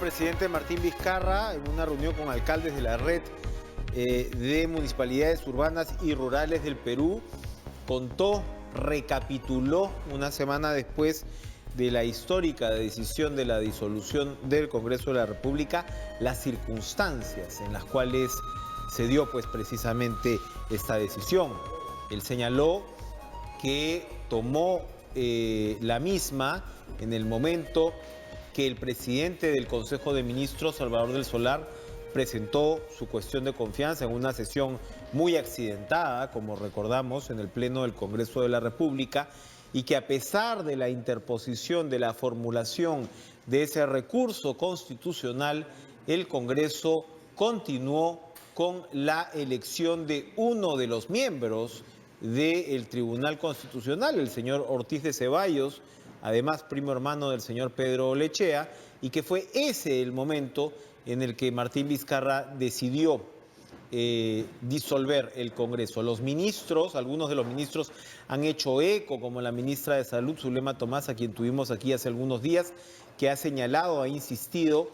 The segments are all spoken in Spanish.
presidente Martín Vizcarra, en una reunión con alcaldes de la red de municipalidades urbanas y rurales del Perú, recapituló una semana después de la histórica decisión de la disolución del Congreso de la República, las circunstancias en las cuales se dio pues precisamente esta decisión. Él señaló que tomó la misma en el momento que el presidente del Consejo de Ministros, Salvador del Solar, presentó su cuestión de confianza en una sesión muy accidentada, como recordamos, en el Pleno del Congreso de la República, y que a pesar de la interposición de la formulación de ese recurso constitucional, el Congreso continuó con la elección de uno de los miembros del Tribunal Constitucional, el señor Ortiz de Ceballos, además primo hermano del señor Pedro Lechea, y que fue ese el momento en el que Martín Vizcarra decidió disolver el Congreso. Los ministros, algunos de los ministros han hecho eco, como la ministra de Salud, Zulema Tomás, a quien tuvimos aquí hace algunos días, que ha señalado, ha insistido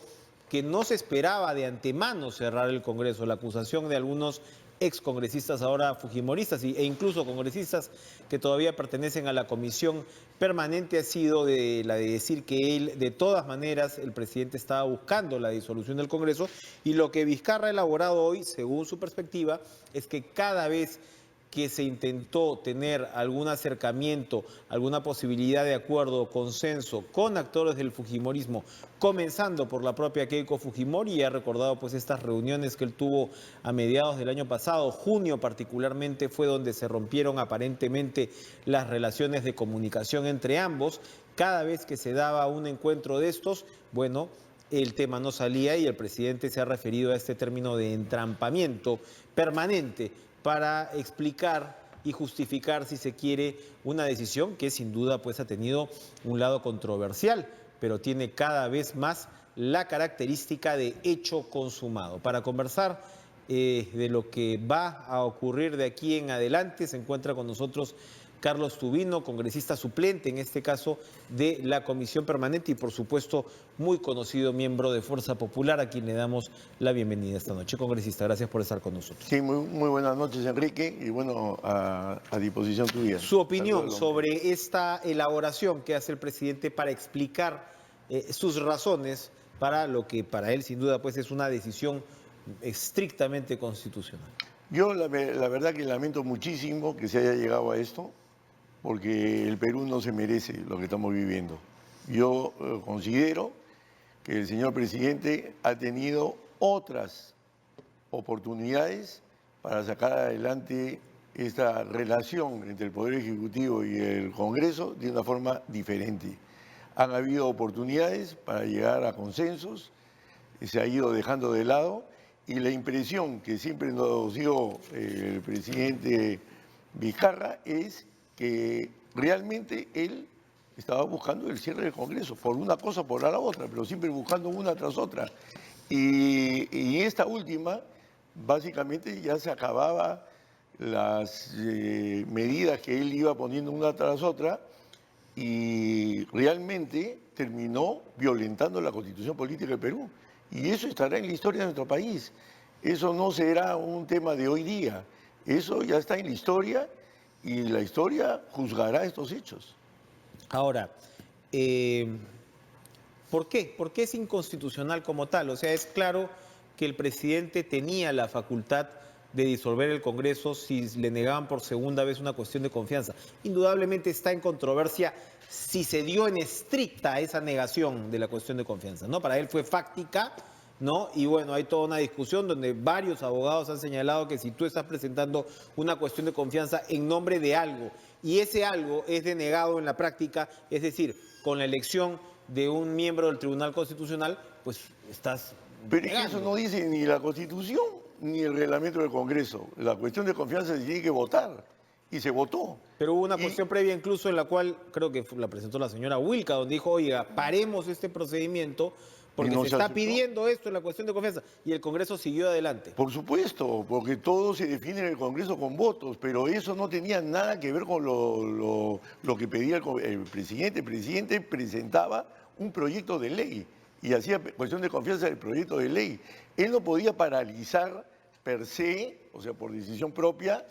que no se esperaba de antemano cerrar el Congreso. La acusación de algunos excongresistas ahora fujimoristas e incluso congresistas que todavía pertenecen a la comisión permanente ha sido la de decir que él, de todas maneras, el presidente estaba buscando la disolución del Congreso, y lo que Vizcarra ha elaborado hoy, según su perspectiva, es que cada vez que se intentó tener algún acercamiento, alguna posibilidad de acuerdo o consenso con actores del fujimorismo, comenzando por la propia Keiko Fujimori, y ha recordado pues estas reuniones que él tuvo a mediados del año pasado, junio particularmente fue donde se rompieron aparentemente las relaciones de comunicación entre ambos. Cada vez que se daba un encuentro de estos, bueno, el tema no salía, y el presidente se ha referido a este término de entrampamiento permanente para explicar y justificar, si se quiere, una decisión que sin duda pues ha tenido un lado controversial, pero tiene cada vez más la característica de hecho consumado. Para conversar de lo que va a ocurrir de aquí en adelante, se encuentra con nosotros Carlos Tubino, congresista suplente, en este caso, de la Comisión Permanente y, por supuesto, muy conocido miembro de Fuerza Popular, a quien le damos la bienvenida esta noche. Congresista, gracias por estar con nosotros. Sí, muy buenas noches, Enrique, y bueno, a disposición tuya. Su opinión sobre esta elaboración que hace el presidente para explicar sus razones para lo que para él, sin duda, pues es una decisión estrictamente constitucional. Yo la verdad que lamento muchísimo que se haya llegado a esto, porque el Perú no se merece lo que estamos viviendo. Yo considero que el señor presidente ha tenido otras oportunidades para sacar adelante esta relación entre el Poder Ejecutivo y el Congreso de una forma diferente. Han habido oportunidades para llegar a consensos, se ha ido dejando de lado, y la impresión que siempre nos dio el presidente Vizcarra es que realmente él estaba buscando el cierre del Congreso, por una cosa o por la otra, pero siempre buscando una tras otra. Y esta última, básicamente ya se acababa las medidas que él iba poniendo una tras otra, y realmente terminó violentando la Constitución Política del Perú. Y eso estará en la historia de nuestro país. Eso no será un tema de hoy día. Eso ya está en la historia, y la historia juzgará estos hechos. Ahora, ¿por qué? ¿Por qué es inconstitucional como tal? O sea, es claro que el presidente tenía la facultad de disolver el Congreso si le negaban por segunda vez una cuestión de confianza. Indudablemente está en controversia si se dio en estricta esa negación de la cuestión de confianza, ¿no? Para él fue fáctica, ¿no? Y bueno, hay toda una discusión donde varios abogados han señalado que si tú estás presentando una cuestión de confianza en nombre de algo, y ese algo es denegado en la práctica, es decir, con la elección de un miembro del Tribunal Constitucional, pues estás Pero es que eso no dice ni la Constitución ni el reglamento del Congreso. La cuestión de confianza se tiene que votar, y se votó. Pero hubo una cuestión previa incluso en la cual creo que la presentó la señora Wilca, donde dijo, oiga, paremos este procedimiento porque no se se está aceptó. pidiendo esto en la cuestión de confianza, y el Congreso siguió adelante. Por supuesto, porque todo se define en el Congreso con votos, pero eso no tenía nada que ver con lo que pedía el presidente. El presidente presentaba un proyecto de ley, y hacía cuestión de confianza del proyecto de ley. Él no podía paralizar per se, o sea, por decisión propia,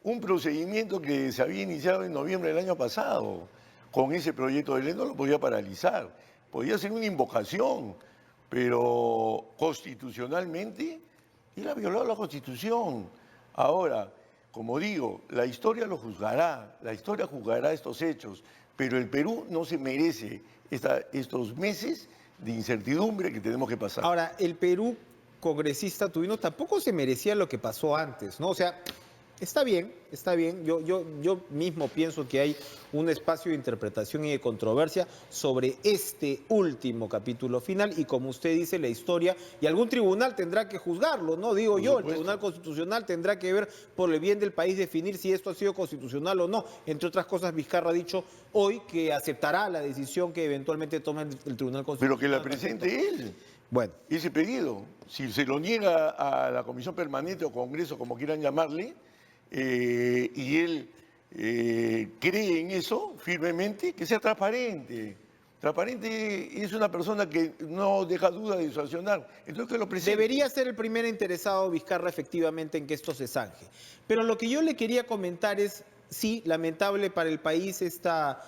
un procedimiento que se había iniciado en noviembre del año pasado. Con ese proyecto de ley no lo podía paralizar. Podía ser una invocación, pero constitucionalmente él ha violado la Constitución. Ahora, como digo, la historia lo juzgará, la historia juzgará estos hechos, pero el Perú no se merece estos meses de incertidumbre que tenemos que pasar. Ahora, el Perú congresista Tubino tampoco se merecía lo que pasó antes, ¿no? O sea, está bien, está bien. Yo mismo pienso que hay un espacio de interpretación y de controversia sobre este último capítulo final y como usted dice, la historia, y algún tribunal tendrá que juzgarlo, ¿no? Digo yo, el Tribunal Constitucional tendrá que ver por el bien del país, definir si esto ha sido constitucional o no. Entre otras cosas, Vizcarra ha dicho hoy que aceptará la decisión que eventualmente tome el Tribunal Constitucional. Pero que la presente él. Bueno. Ese pedido, si se lo niega a la Comisión Permanente o Congreso, como quieran llamarle, y él cree en eso firmemente, que sea transparente. Transparente es una persona que no deja duda de su accionar. Entonces que lo presente. Debería ser el primer interesado, Vizcarra, efectivamente, en que esto se zanje. Pero lo que yo le quería comentar es, sí, lamentable para el país esta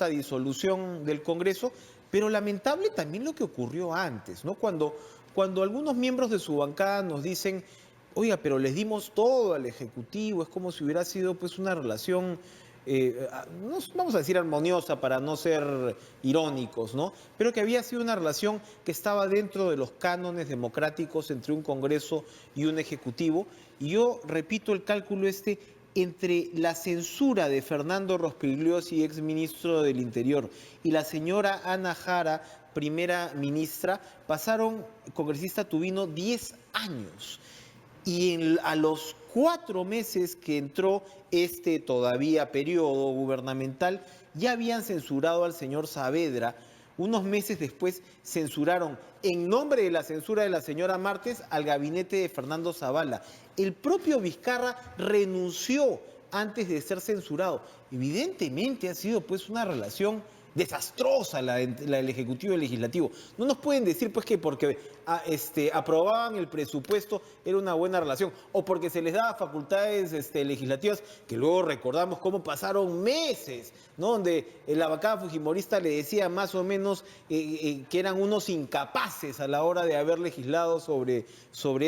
disolución del Congreso, pero lamentable también lo que ocurrió antes, ¿no? Cuando algunos miembros de su bancada nos dicen, oiga, pero les dimos todo al Ejecutivo, es como si hubiera sido pues una relación, no vamos a decir armoniosa para no ser irónicos, ¿no? Pero que había sido una relación que estaba dentro de los cánones democráticos entre un Congreso y un Ejecutivo. Y yo repito el cálculo entre la censura de Fernando Rospigliosi, exministro del Interior, y la señora Ana Jara, primera ministra, pasaron, congresista Tubino, 10 años. Y a los 4 meses que entró este todavía periodo gubernamental, ya habían censurado al señor Saavedra. Unos meses después censuraron, en nombre de la censura de la señora Martes, al gabinete de Fernando Zavala. El propio Vizcarra renunció antes de ser censurado. Evidentemente ha sido pues una relación desastrosa la del Ejecutivo y el Legislativo. No nos pueden decir pues que porque aprobaban el presupuesto era una buena relación o porque se les daba facultades legislativas, que luego recordamos cómo pasaron meses, ¿no? Donde la bancada fujimorista le decía más o menos que eran unos incapaces a la hora de haber legislado sobre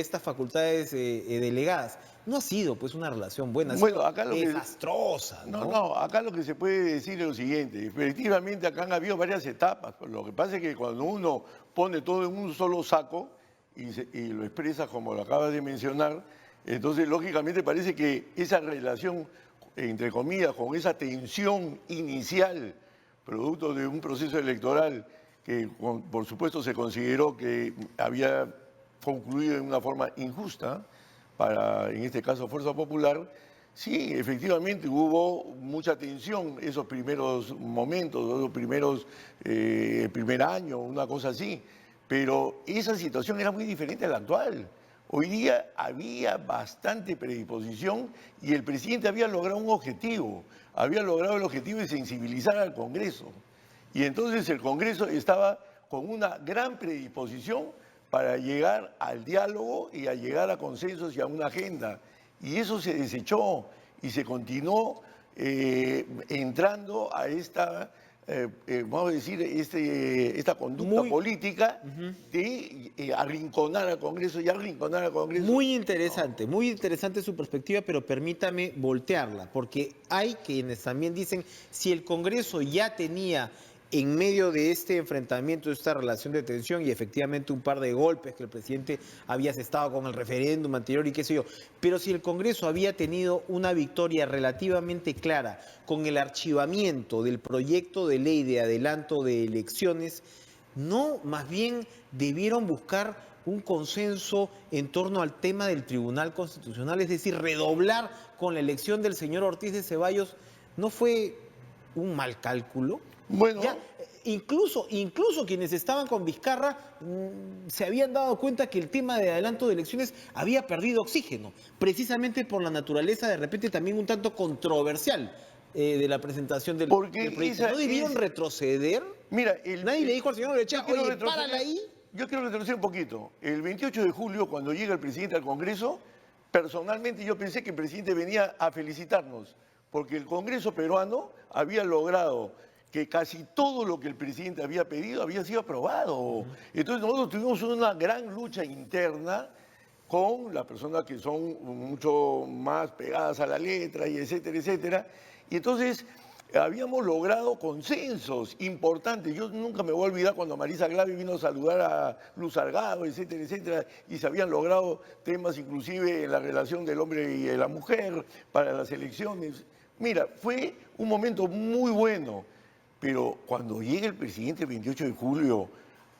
estas facultades delegadas. No ha sido pues una relación buena, ha sido acá desastrosa. No, acá lo que se puede decir es lo siguiente, efectivamente acá han habido varias etapas, lo que pasa es que cuando uno pone todo en un solo saco y lo expresa como lo acabas de mencionar, entonces lógicamente parece que esa relación, entre comillas, con esa tensión inicial, producto de un proceso electoral que por supuesto se consideró que había concluido en una forma injusta, para, en este caso, Fuerza Popular, sí, efectivamente hubo mucha tensión esos primeros momentos, esos primeros, el primer año, una cosa así, pero esa situación era muy diferente a la actual. Hoy día había bastante predisposición y el presidente había logrado un objetivo, había logrado el objetivo de sensibilizar al Congreso. Y entonces el Congreso estaba con una gran predisposición para llegar al diálogo y a llegar a consensos y a una agenda. Y eso se desechó y se continuó entrando a esta, vamos a decir, esta conducta política de arrinconar al Congreso y arrinconar al Congreso. Muy interesante su perspectiva, pero permítame voltearla, porque hay quienes también dicen, si el Congreso ya tenía en medio de este enfrentamiento, de esta relación de tensión y efectivamente un par de golpes que el presidente había asestado con el referéndum anterior y qué sé yo, pero si el Congreso había tenido una victoria relativamente clara con el archivamiento del proyecto de ley de adelanto de elecciones, no, más bien debieron buscar un consenso en torno al tema del Tribunal Constitucional, es decir, redoblar con la elección del señor Ortiz de Ceballos. ¿No fue un mal cálculo? Bueno, ya, incluso quienes estaban con Vizcarra se habían dado cuenta que el tema de adelanto de elecciones había perdido oxígeno, precisamente por la naturaleza de repente también un tanto controversial de la presentación del proyecto. ¿No debieron retroceder? Mira, nadie le dijo al señor Orechea, oye, párala ahí. yo quiero retroceder un poquito. El 28 de julio, cuando llega el presidente al Congreso, personalmente yo pensé que el presidente venía a felicitarnos, porque el Congreso peruano había logrado que casi todo lo que el presidente había pedido había sido aprobado. Entonces nosotros tuvimos una gran lucha interna con las personas que son mucho más pegadas a la letra y etcétera, etcétera. Y entonces habíamos logrado consensos importantes. Yo nunca me voy a olvidar cuando Marisa Glavi vino a saludar a Luz Salgado, etcétera, etcétera, y se habían logrado temas inclusive en la relación del hombre y de la mujer para las elecciones. Mira, fue un momento muy bueno, pero cuando llega el presidente el 28 de julio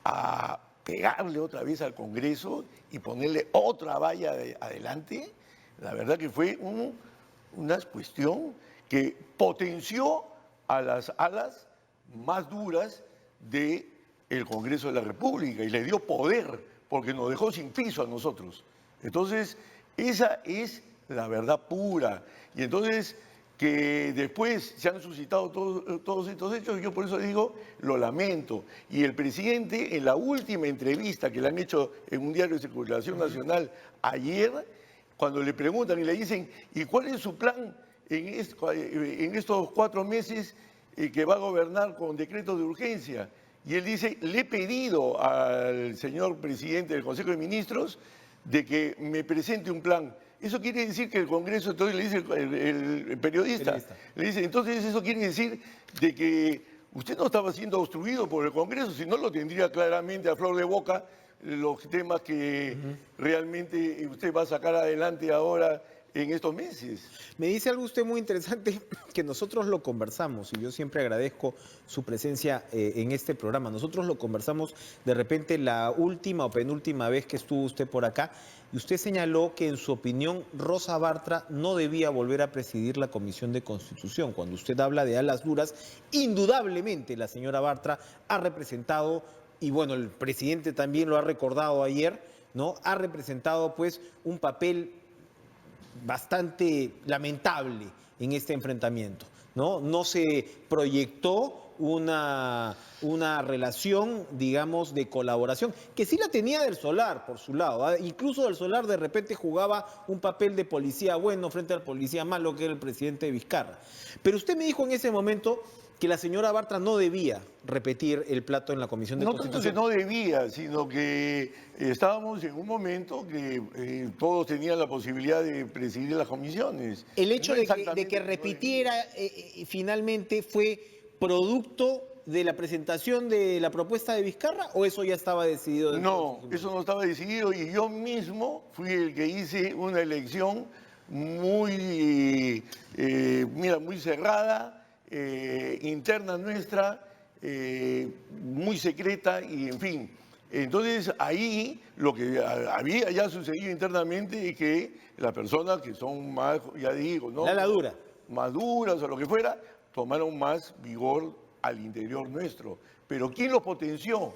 a pegarle otra vez al Congreso y ponerle otra valla adelante, la verdad que fue una cuestión que potenció a las alas más duras del Congreso de la República y le dio poder, porque nos dejó sin piso a nosotros. Entonces, esa es la verdad pura. Y entonces, que después se han suscitado todos estos hechos, yo por eso digo, lo lamento. Y el presidente, en la última entrevista que le han hecho en un diario de circulación nacional ayer, cuando le preguntan y le dicen, ¿y cuál es su plan en estos 4 meses que va a gobernar con decretos de urgencia? Y él dice, le he pedido al señor presidente del Consejo de Ministros de que me presente un plan. Eso quiere decir que el Congreso, entonces le dice el periodista, le dice, entonces eso quiere decir de que usted no estaba siendo obstruido por el Congreso, si no lo tendría claramente a flor de boca los temas que realmente usted va a sacar adelante ahora en estos meses. Me dice algo usted muy interesante que nosotros lo conversamos y yo siempre agradezco su presencia en este programa. Nosotros lo conversamos de repente la última o penúltima vez que estuvo usted por acá y usted señaló que en su opinión Rosa Bartra no debía volver a presidir la Comisión de Constitución. Cuando usted habla de alas duras, indudablemente la señora Bartra ha representado, y bueno, el presidente también lo ha recordado ayer, ¿no? Ha representado pues un papel bastante lamentable en este enfrentamiento, ¿no? No se proyectó una relación, digamos, de colaboración, que sí la tenía del Solar, por su lado, ¿eh? Incluso del Solar de repente jugaba un papel de policía bueno frente al policía malo, que era el presidente Vizcarra. Pero usted me dijo en ese momento que la señora Bartra no debía repetir el plato en la Comisión de Constitución. No tanto que no debía, sino que estábamos en un momento que todos tenían la posibilidad de presidir las comisiones. El hecho No de que repitiera finalmente fue producto de la presentación de la propuesta de Vizcarra, ¿o eso ya estaba decidido? No, eso no estaba decidido y yo mismo fui el que hice una elección muy, muy cerrada, interna nuestra, muy secreta y en fin. Entonces ahí lo que había ya sucedido internamente es que las personas que son más, ya digo, ¿no? La dura. Más duras o lo que fuera, tomaron más vigor al interior nuestro. Pero ¿quién lo potenció?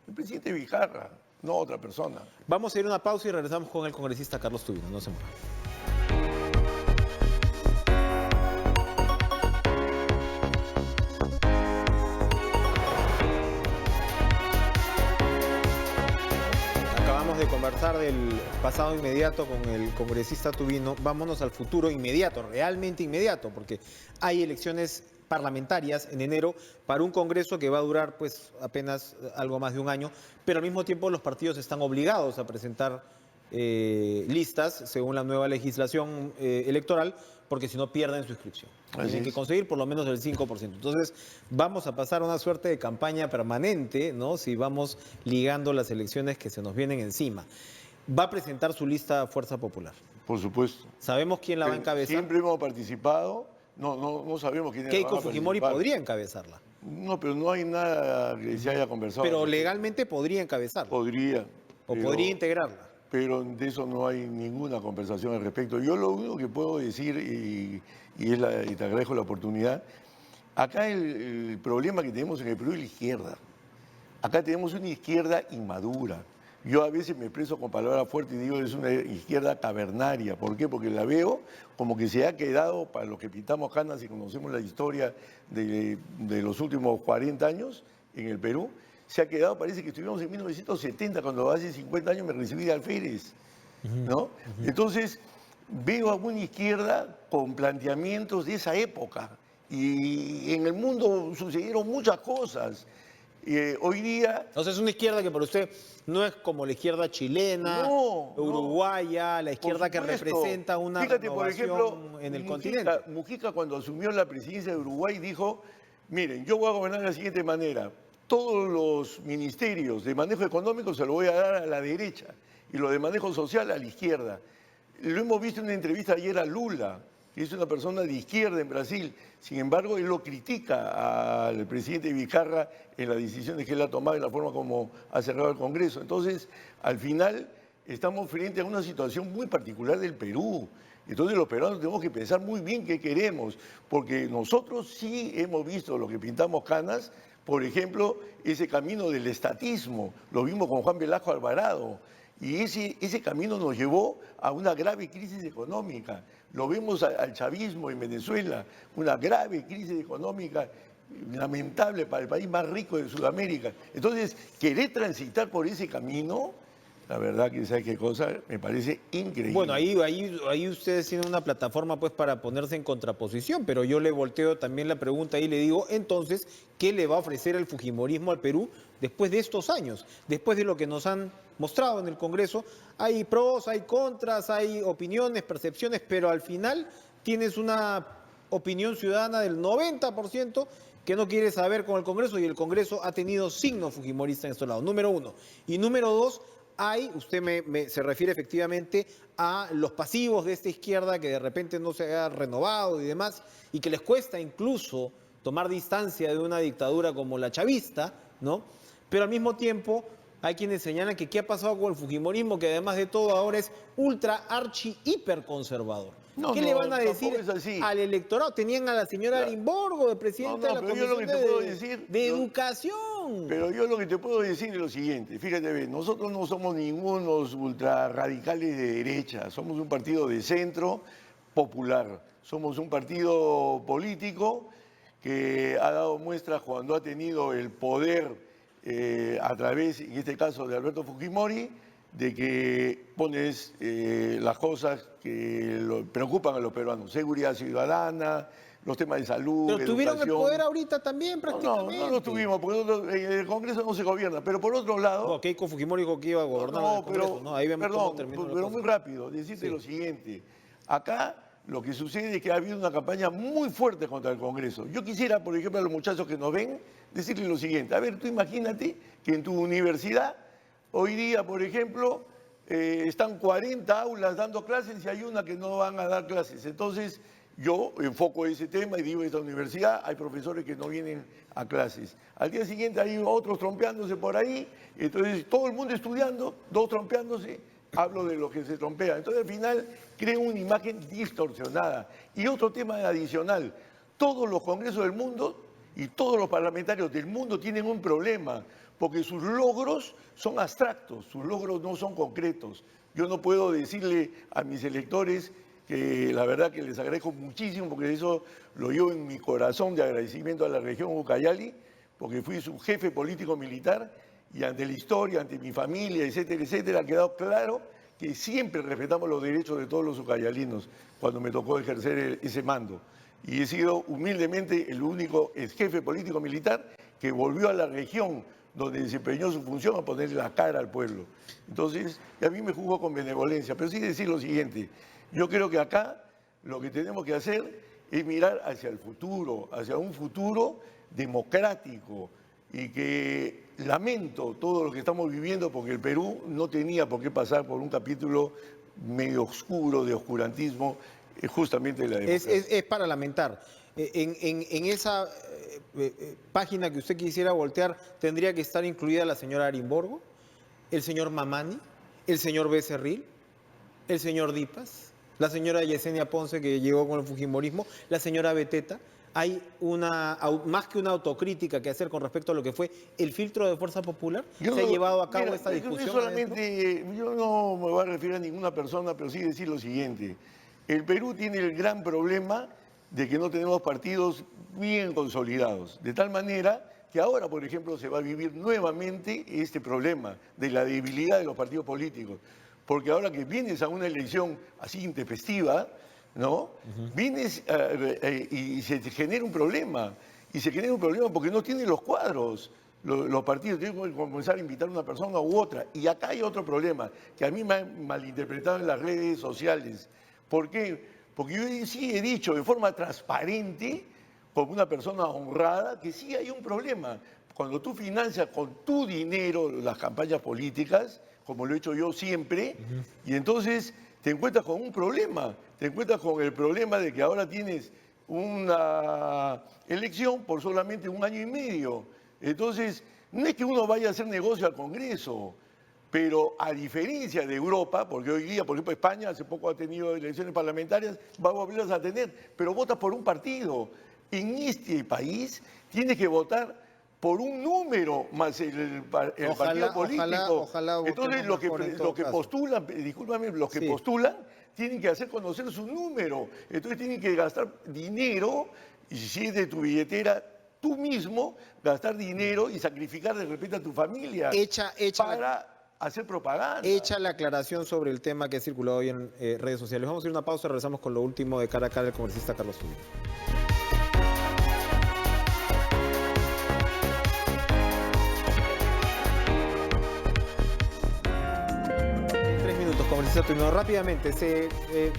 El presidente Vizcarra, no otra persona. Vamos a ir a una pausa y regresamos con el congresista Carlos Tubino. No se muevan. De conversar del pasado inmediato con el congresista Tubino, vámonos al futuro inmediato, realmente inmediato, porque hay elecciones parlamentarias en enero para un Congreso que va a durar pues apenas algo más de un año, pero al mismo tiempo los partidos están obligados a presentar listas según la nueva legislación electoral, porque si no pierden su inscripción. Tienen que conseguir por lo menos el 5%. Entonces vamos a pasar a una suerte de campaña permanente, ¿no? Si vamos ligando las elecciones que se nos vienen encima. Va a presentar su lista Fuerza Popular. Por supuesto. ¿Sabemos quién la va a encabezar? Siempre hemos participado, no sabemos quién Keiko Fujimori podría encabezarla. No, pero no hay nada que se haya conversado. Pero legalmente podría encabezarla. Podría. O podría integrarla. Pero de eso no hay ninguna conversación al respecto. Yo lo único que puedo decir, y te agradezco la oportunidad, acá el problema que tenemos en el Perú es la izquierda. Acá tenemos una izquierda inmadura. Yo a veces me expreso con palabras fuertes y digo que es una izquierda cavernaria. ¿Por qué? Porque la veo como que se ha quedado, para los que pintamos canas y conocemos la historia de los últimos 40 años en el Perú, se ha quedado, parece que estuvimos en 1970, cuando hace 50 años me recibí de alférez, ¿no? Entonces, veo a una izquierda con planteamientos de esa época. Y en el mundo sucedieron muchas cosas. Hoy día, O sea, es una izquierda que para usted no es como la izquierda chilena, no, uruguaya, la por izquierda que supuesto. representa una Fíjate, por ejemplo, renovación en el continente. Mujica cuando asumió la presidencia de Uruguay dijo, miren, yo voy a gobernar de la siguiente manera. Todos los ministerios de manejo económico se lo voy a dar a la derecha y lo de manejo social a la izquierda. Lo hemos visto en una entrevista ayer a Lula, que es una persona de izquierda en Brasil. Sin embargo, él lo critica al presidente Vizcarra en las decisiones que él ha tomado y la forma como ha cerrado el Congreso. Entonces, al final, estamos frente a una situación muy particular del Perú. Entonces, los peruanos tenemos que pensar muy bien qué queremos, porque nosotros sí hemos visto lo que pintamos canas, por ejemplo, ese camino del estatismo, lo vimos con Juan Velasco Alvarado. Y ese camino nos llevó a una grave crisis económica. Lo vemos al chavismo en Venezuela, una grave crisis económica lamentable para el país más rico de Sudamérica. Entonces, querer transitar por ese camino, la verdad que ¿sabes qué cosa? Me parece increíble. Bueno, ahí ustedes tienen una plataforma pues para ponerse en contraposición, pero yo le volteo también la pregunta y le digo, entonces, ¿qué le va a ofrecer el fujimorismo al Perú después de estos años? Después de lo que nos han mostrado en el Congreso, hay pros, hay contras, hay opiniones, percepciones, pero al final tienes una opinión ciudadana del 90% que no quiere saber con el Congreso y el Congreso ha tenido signo fujimorista en estos lados, número uno. Y número dos, usted se refiere efectivamente a los pasivos de esta izquierda que de repente no se ha renovado y demás, y que les cuesta incluso tomar distancia de una dictadura como la chavista, ¿no? Pero al mismo tiempo hay quienes señalan que qué ha pasado con el fujimorismo, que además de todo ahora es ultra, archi, hiper conservador. No, ¿Qué le van a tampoco decir es así. al electorado? Tenían a la señora Arimborgo de presidenta de la pero yo lo Comisión que te puedo decir, de Educación. Pero yo lo que te puedo decir es lo siguiente, fíjate bien, nosotros no somos ningunos ultra radicales de derecha, somos un partido de centro popular, somos un partido político que ha dado muestras cuando ha tenido el poder a través, en este caso, de Alberto Fujimori, de que pones las cosas que preocupan a los peruanos, seguridad ciudadana, los temas de salud, Pero tuvieron el educación. poder ahorita también prácticamente. No lo tuvimos, porque en el Congreso no se gobierna. Pero por otro lado... No, Keiko Fujimori dijo que iba a gobernar el Congreso, ¿no? Ahí vemos cómo terminó la pero cosa. muy rápido, decirte lo siguiente. Acá lo que sucede es que ha habido una campaña muy fuerte contra el Congreso. Yo quisiera, por ejemplo, a los muchachos que nos ven, decirles lo siguiente. A ver, tú imagínate que en tu universidad, hoy día, por ejemplo, están 40 aulas dando clases y hay una que no van a dar clases. Entonces, yo enfoco ese tema y digo, en esta universidad hay profesores que no vienen a clases. Al día siguiente hay otros trompeándose por ahí, entonces todo el mundo estudiando, dos trompeándose, hablo de lo que se trompea. Entonces al final creo una imagen distorsionada. Y otro tema adicional, todos los congresos del mundo y todos los parlamentarios del mundo tienen un problema, porque sus logros son abstractos, sus logros no son concretos. Yo no puedo decirle a mis electores que la verdad que les agradezco muchísimo, porque eso lo llevo en mi corazón de agradecimiento a la región Ucayali, porque fui su jefe político militar y ante la historia, ante mi familia, etcétera, etcétera, ha quedado claro que siempre respetamos los derechos de todos los ucayalinos cuando me tocó ejercer ese mando. Y he sido humildemente el único jefe político militar que volvió a la región donde desempeñó su función a ponerle la cara al pueblo. Entonces, a mí me jugó con benevolencia, pero sí decir lo siguiente. Yo creo que acá lo que tenemos que hacer es mirar hacia el futuro, hacia un futuro democrático y que lamento todo lo que estamos viviendo porque el Perú no tenía por qué pasar por un capítulo medio oscuro de oscurantismo justamente de la democracia. Es para lamentar. En esa página que usted quisiera voltear, ¿tendría que estar incluida la señora Arimborgo, el señor Mamani, el señor Becerril, el señor Dipas, la señora Yesenia Ponce, que llegó con el fujimorismo, la señora Beteta? ¿Hay más que una autocrítica que hacer con respecto a lo que fue el filtro de Fuerza Popular? ¿Se ha llevado a cabo esta discusión? Yo no me voy a referir a ninguna persona, pero sí decir lo siguiente. El Perú tiene el gran problema de que no tenemos partidos bien consolidados, de tal manera que ahora, por ejemplo, se va a vivir nuevamente este problema de la debilidad de los partidos políticos. Porque ahora que vienes a una elección así intempestiva, ¿no? Vienes y se te genera un problema. Y se genera un problema porque no tienen los cuadros. Los partidos tienen que comenzar a invitar a una persona u otra. Y acá hay otro problema, que a mí me han malinterpretado en las redes sociales. ¿Por qué? Porque yo sí he dicho de forma transparente, como una persona honrada, que sí hay un problema. Cuando tú financias con tu dinero las campañas políticas, como lo he hecho yo siempre, y entonces te encuentras con un problema. Te encuentras con el problema de que ahora tienes una elección por solamente 1 año y medio. Entonces, no es que uno vaya a hacer negocio al Congreso, pero a diferencia de Europa, porque hoy día, por ejemplo, España hace poco ha tenido elecciones parlamentarias, va a volverlas a tener, pero votas por un partido. En este país tienes que votar por un número más el partido político. Ojalá entonces, los que postulan, discúlpame, los que postulan tienen que hacer conocer su número. Entonces tienen que gastar dinero, y si es de tu billetera, tú mismo gastar dinero y sacrificar de repente a tu familia para hacer propaganda. Hecha la aclaración sobre el tema que ha circulado hoy en redes sociales. Vamos a ir a una pausa, regresamos con lo último de Cara a Cara del congresista Carlos Tulio. Rápidamente, se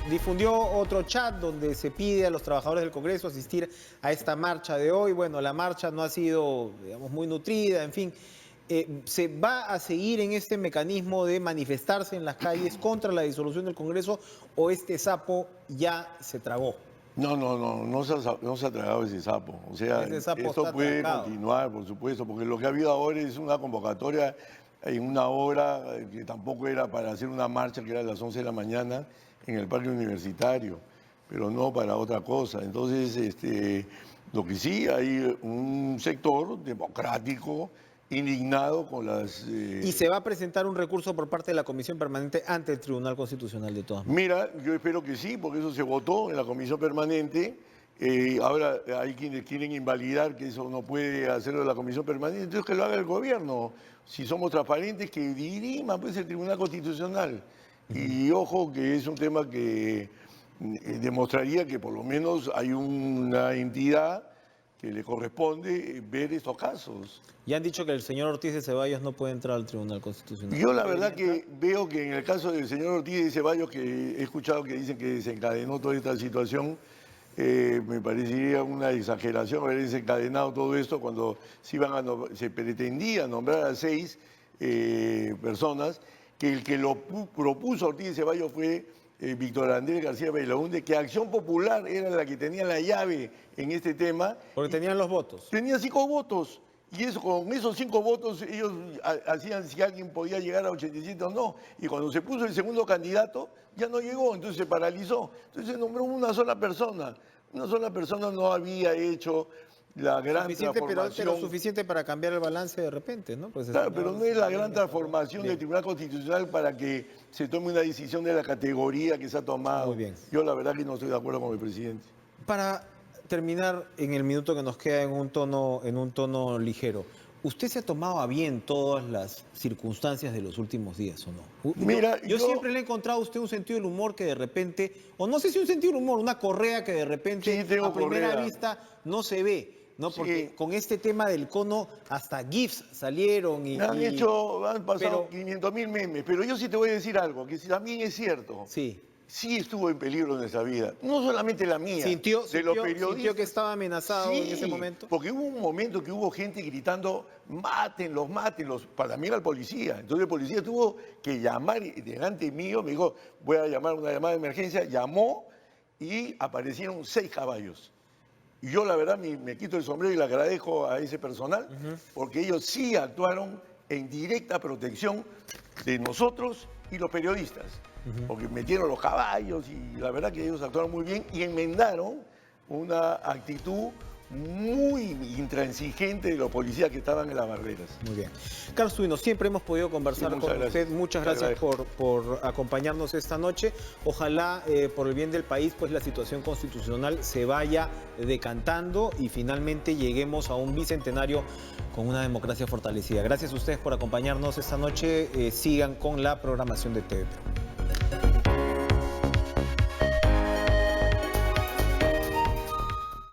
difundió otro chat donde se pide a los trabajadores del Congreso asistir a esta marcha de hoy. Bueno, la marcha no ha sido, digamos, muy nutrida, en fin. ¿Se va a seguir en este mecanismo de manifestarse en las calles contra la disolución del Congreso o este sapo ya se tragó? No se ha tragado ese sapo. O sea, esto puede continuar, por supuesto, porque lo que ha habido ahora es una convocatoria en una hora que tampoco era para hacer una marcha, que era a las 11 de la mañana en el parque universitario, pero no para otra cosa. Entonces, lo que sí, hay un sector democrático indignado con las... ¿Y se va a presentar un recurso por parte de la Comisión Permanente ante el Tribunal Constitucional de todas maneras? Mira, yo espero que sí, porque eso se votó en la Comisión Permanente. Ahora hay quienes quieren invalidar que eso no puede hacerlo la Comisión Permanente, entonces que lo haga el gobierno. Si somos transparentes, que dirima pues el Tribunal Constitucional. Y ojo que es un tema que demostraría que por lo menos hay una entidad que le corresponde ver estos casos. Ya han dicho que el señor Ortiz de Ceballos no puede entrar al Tribunal Constitucional. Yo la verdad que veo que en el caso del señor Ortiz de Ceballos, que he escuchado que dicen que desencadenó toda esta situación, me parecería una exageración haber desencadenado todo esto cuando se pretendía nombrar a 6 personas, que el que lo propuso Ortiz de Ceballos fue Víctor Andrés García Belaúnde, que Acción Popular era la que tenía la llave en este tema. Porque tenían los votos. Tenía 5 votos. Y eso, con esos 5 votos ellos hacían si alguien podía llegar a 87 o no. Y cuando se puso el segundo candidato, ya no llegó, entonces se paralizó. Entonces se nombró una sola persona. Una sola persona no había hecho la gran transformación. Pero suficiente para cambiar el balance de repente, ¿no? Pues claro, pero no es la gran transformación del Tribunal Constitucional para que se tome una decisión de la categoría que se ha tomado. Muy bien. Yo la verdad que no estoy de acuerdo con el presidente. Para terminar en el minuto que nos queda en un tono ligero, ¿usted se ha tomado a bien todas las circunstancias de los últimos días o no? Mira, yo siempre le he encontrado a usted un sentido del humor que de repente, o no sé si un sentido del humor, una correa que de repente sí, a primera vista no se ve, ¿no? Porque con este tema del cono hasta GIFs salieron y... Han pasado 500.000 memes, pero yo sí te voy a decir algo, que también es cierto. Sí estuvo en peligro nuestra vida, no solamente la mía, de los periodistas. ¿Sintió que estaba amenazado en ese momento? Porque hubo un momento que hubo gente gritando, mátenlos, para mí era el policía. Entonces el policía tuvo que llamar delante mío, me dijo, voy a llamar una llamada de emergencia, llamó y aparecieron 6 caballos. Y yo la verdad me quito el sombrero y le agradezco a ese personal, porque ellos sí actuaron en directa protección de nosotros y los periodistas. Porque metieron los caballos y la verdad que ellos actuaron muy bien y enmendaron una actitud muy intransigente de los policías que estaban en las barreras. Muy bien. Carlos Tubino, siempre hemos podido conversar Sí, muchas con gracias. usted. Muchas Te gracias agradezco. por acompañarnos esta noche. Ojalá, por el bien del país, pues la situación constitucional se vaya decantando y finalmente lleguemos a un bicentenario con una democracia fortalecida. Gracias a ustedes por acompañarnos esta noche. Sigan con la programación de TV Perú.